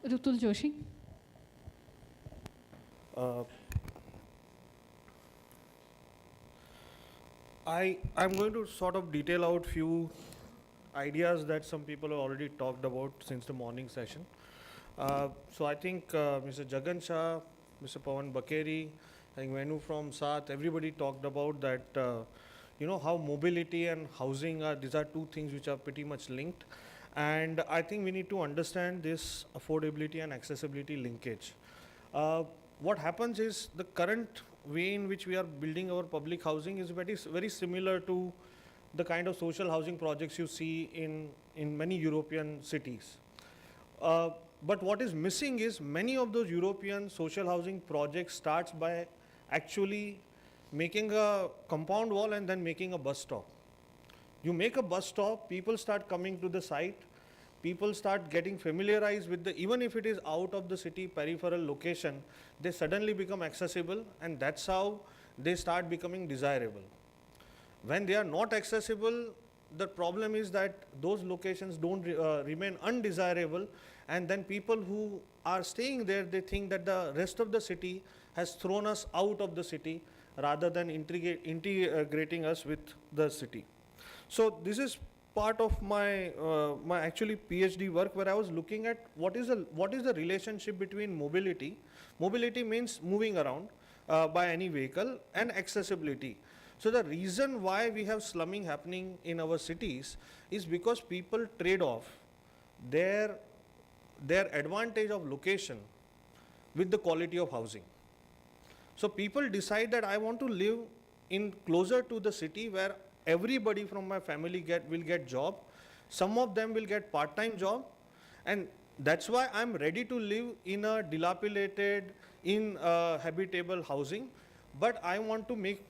Rutul Joshi. I'm going to sort of detail out few ideas that some people have already talked about since the morning session. So I think Mr. Jagan Shah, Mr. Pawan Bakeri, I think Venu from Saath, everybody talked about that, how mobility and housing these are two things which are pretty much linked. And I think we need to understand this affordability and accessibility linkage. What happens is the current way in which we are building our public housing is very similar to the kind of social housing projects you see in many European cities. But what is missing is many of those European social housing projects starts by actually making a compound wall and then making a bus stop. You make a bus stop, people start coming to the site, people start getting familiarized with even if it is out of the city peripheral location, they suddenly become accessible, and that's how they start becoming desirable. When they are not accessible, the problem is that those locations don't remain undesirable, and then people who are staying there, they think that the rest of the city has thrown us out of the city rather than integrating us with the city. So this is part of my my actually PhD work, where I was looking at what is the relationship between mobility. Mobility means moving around by any vehicle, and accessibility. So the reason why we have slumming happening in our cities is because people trade off their advantage of location with the quality of housing. So people decide that I want to live in closer to the city where everybody from my family will get job. Some of them will get part-time job, and that's why I'm ready to live in a dilapidated, inhabitable housing, but I want to make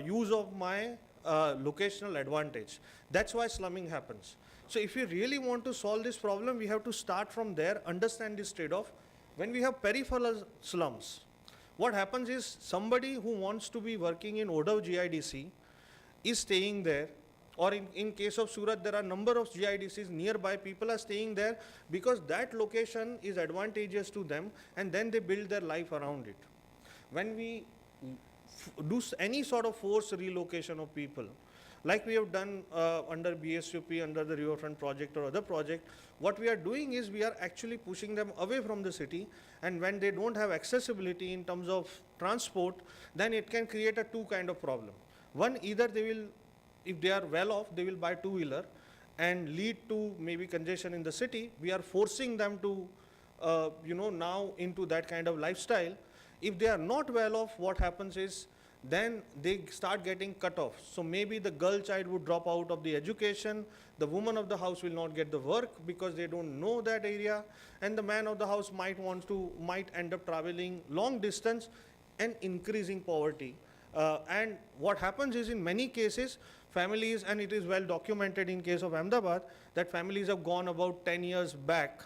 use of my locational advantage. That's why slumming happens. So if we really want to solve this problem, we have to start from there, understand this trade-off. When we have peripheral slums, what happens is somebody who wants to be working in Odav GIDC is staying there, or in case of Surat, there are number of GIDCs nearby. People are staying there because that location is advantageous to them, and then they build their life around it. When we do any sort of forced relocation of people, like we have done under BSUP, under the Riverfront project or other project, what we are doing is we are actually pushing them away from the city, and when they don't have accessibility in terms of transport, then it can create a two kind of problem. One, either they will, if they are well off, they will buy two-wheeler and lead to maybe congestion in the city. We are forcing them to, now into that kind of lifestyle. If they are not well off, what happens is then they start getting cut off. So maybe the girl child would drop out of the education, the woman of the house will not get the work because they don't know that area, and the man of the house might end up traveling long distance and increasing poverty. And what happens is, in many cases, families, and it is well documented in case of Ahmedabad, that families have gone about 10 years back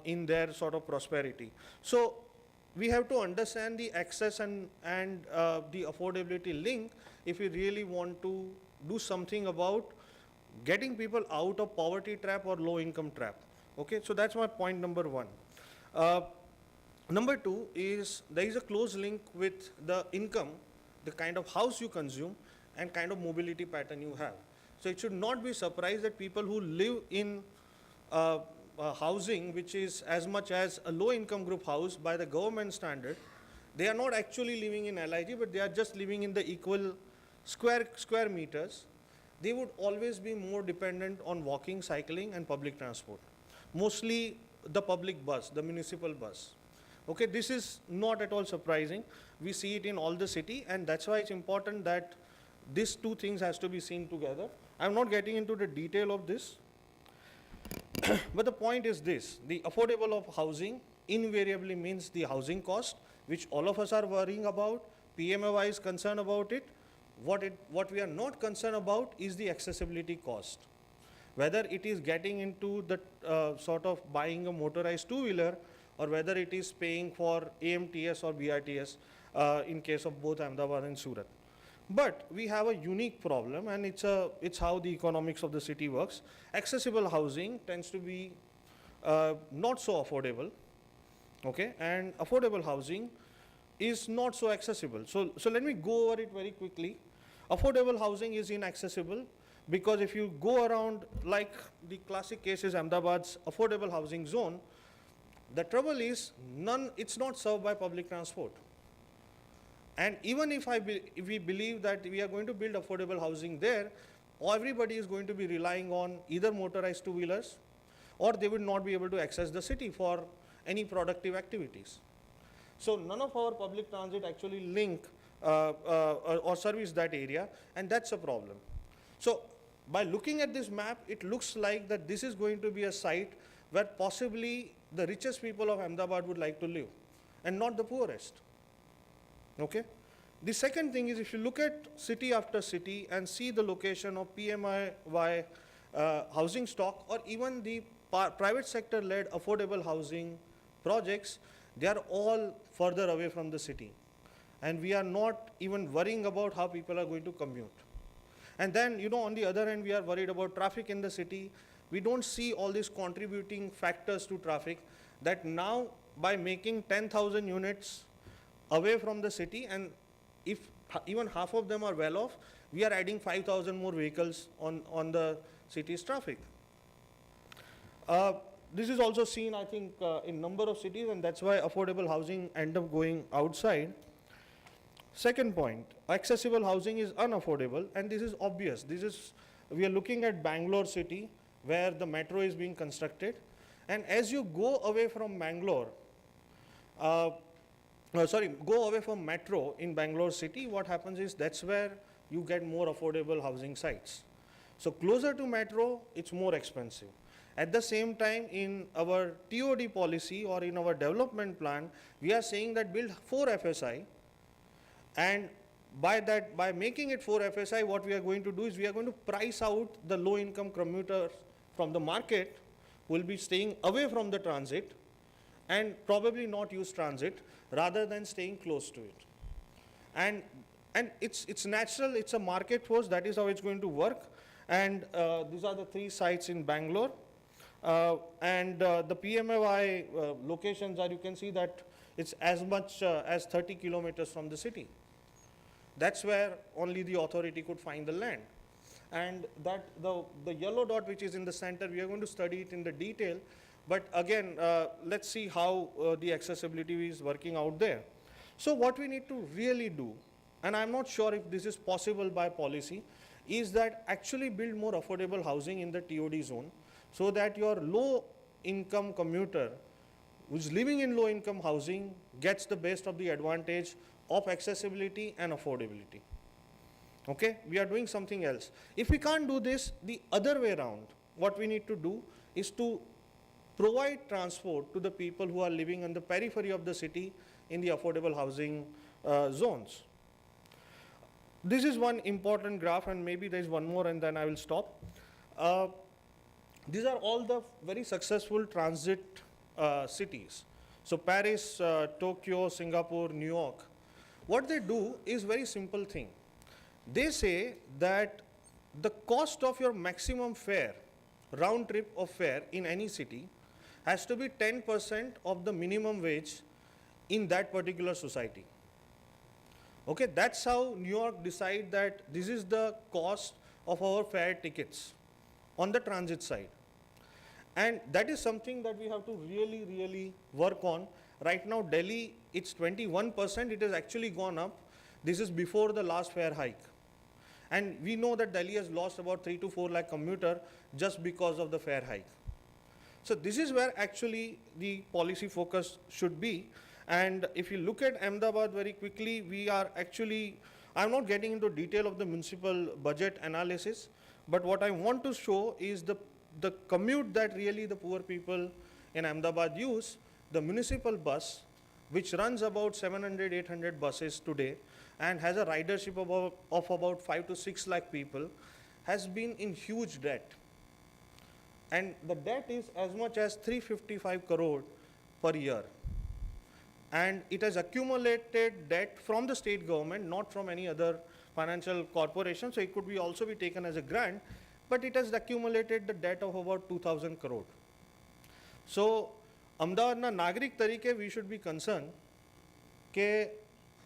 in their sort of prosperity. So we have to understand the access and the affordability link if we really want to do something about getting people out of poverty trap or low income trap. Okay, so that's my point number one. Number two is there is a close link with the income, the kind of house you consume, and kind of mobility pattern you have. So it should not be surprised that people who live in housing which is as much as a low income group house by the government standard, they are not actually living in LIG, but they are just living in the equal square meters. They would always be more dependent on walking, cycling, and public transport, mostly the public bus, the municipal bus. Okay, this is not at all surprising. We see it in all the city, and that's why it's important that these two things has to be seen together. I'm not getting into the detail of this, but the point is this: the affordable of housing invariably means the housing cost, which all of us are worrying about. PMAY is concerned about it. What we are not concerned about is the accessibility cost. Whether it is getting into the sort of buying a motorized two-wheeler, or whether it is paying for AMTS or BRTS in case of both Ahmedabad and Surat. But we have a unique problem, and it's how the economics of the city works. Accessible housing tends to be not so affordable, okay, and affordable housing is not so accessible. So let me go over it very quickly. Affordable housing is inaccessible because if you go around, like the classic case is Ahmedabad's affordable housing zone, the trouble is it's not served by public transport. And even if we believe that we are going to build affordable housing there, everybody is going to be relying on either motorized two-wheelers, or they will not be able to access the city for any productive activities. So none of our public transit actually link or service that area, and that's a problem. So by looking at this map, it looks like that this is going to be a site where possibly the richest people of Ahmedabad would like to live, and not the poorest. Okay? The second thing is, if you look at city after city and see the location of PMAY housing stock, or even the private sector-led affordable housing projects, they are all further away from the city. And we are not even worrying about how people are going to commute. And then, you know, on the other hand, we are worried about traffic in the city. We don't see all these contributing factors to traffic, that now by making 10,000 units away from the city, and if even half of them are well off, we are adding 5,000 more vehicles on the city's traffic. This is also seen, I think, in number of cities, and that's why affordable housing end up going outside. Second point, accessible housing is unaffordable, and this is obvious. We are looking at Bangalore city, where the metro is being constructed, and as you go away from Bangalore, go away from metro in Bangalore city, what happens is that's where you get more affordable housing sites. So closer to metro, it's more expensive. At the same time, in our TOD policy or in our development plan, we are saying that build 4 FSI, and by making it 4 FSI, what we are going to do is we are going to price out the low income commuters from the market, who will be staying away from the transit and probably not use transit, rather than staying close to it. And it's natural, it's a market force, that is how it's going to work. And these are the 3 sites in Bangalore. The PMAY locations are, you can see that it's as much as 30 kilometers from the city. That's where only the authority could find the land. And that the yellow dot which is in the center, we are going to study it in the detail. But again, let's see how the accessibility is working out there. So what we need to really do, and I'm not sure if this is possible by policy, is that actually build more affordable housing in the TOD zone, so that your low income commuter who's living in low income housing gets the best of the advantage of accessibility and affordability. Okay, we are doing something else. If we can't do this, the other way around, what we need to do is to provide transport to the people who are living on the periphery of the city in the affordable housing zones. This is one important graph, and maybe there is one more and then I will stop. These are all the very successful transit cities. So Paris, Tokyo, Singapore, New York. What they do is very simple thing. They say that the cost of your maximum fare, round trip of fare in any city, has to be 10% of the minimum wage in that particular society. Okay, that's how New York decide that this is the cost of our fare tickets on the transit side. And that is something that we have to really, really work on. Right now, Delhi, it's 21%, it has actually gone up. This is before the last fare hike. And we know that Delhi has lost about 3 to 4 lakh commuter just because of the fare hike. So this is where actually the policy focus should be. And if you look at Ahmedabad very quickly, we are actually, I'm not getting into detail of the municipal budget analysis, but what I want to show is the commute that really the poor people in Ahmedabad use. The municipal bus, which runs about 700, 800 buses today and has a ridership of about 5 to 6 lakh people, has been in huge debt. And the debt is as much as 355 crore per year. And it has accumulated debt from the state government, not from any other financial corporation, so it could be also be taken as a grant, but it has accumulated the debt of about 2,000 crore. So અમદાવાદના નાગરિક તરીકે we should be concerned કે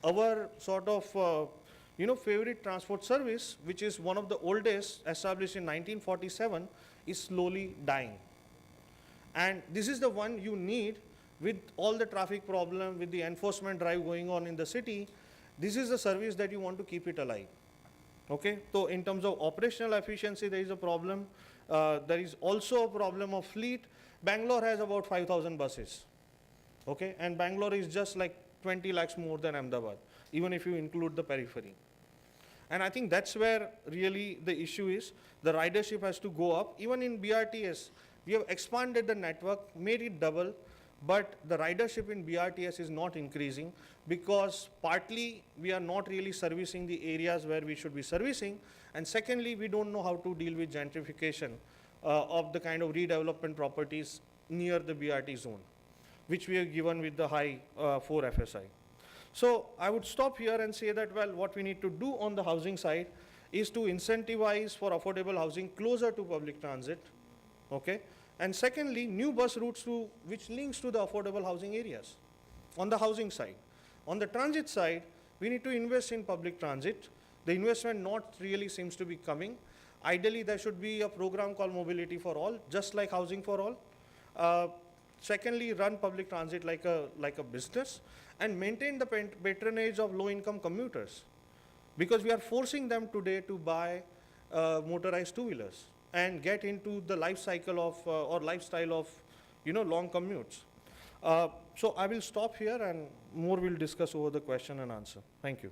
our sort of favorite transport service, which is one of the oldest, established in 1947, is slowly dying. And this is the one you need with all the traffic problem, with the enforcement drive going on in the city. This is the service that you want to keep it alive. Okay, so in terms of operational efficiency, there is a problem. There is also a problem of fleet. Bangalore has about 5,000 buses. Okay, and Bangalore is just like 20 lakhs more than Ahmedabad, even if you include the periphery. And I think that's where really the issue is. The ridership has to go up. Even in BRTS, we have expanded the network, made it double, but the ridership in BRTS is not increasing because partly we are not really servicing the areas where we should be servicing, and secondly, we don't know how to deal with gentrification of the kind of redevelopment properties near the BRT zone, which we have given with the high 4 FSI. So I would stop here and say that, well, what we need to do on the housing side is to incentivize for affordable housing closer to public transit, okay? And secondly, new bus routes which links to the affordable housing areas on the housing side. On the transit side, we need to invest in public transit. The investment not really seems to be coming. Ideally, there should be a program called Mobility for All, just like Housing for All. Secondly, run public transit like a business and maintain the patronage of low-income commuters, because we are forcing them today to buy motorized two-wheelers and get into the life cycle of or lifestyle of long commutes. So I will stop here and more we'll discuss over the question and answer. Thank you.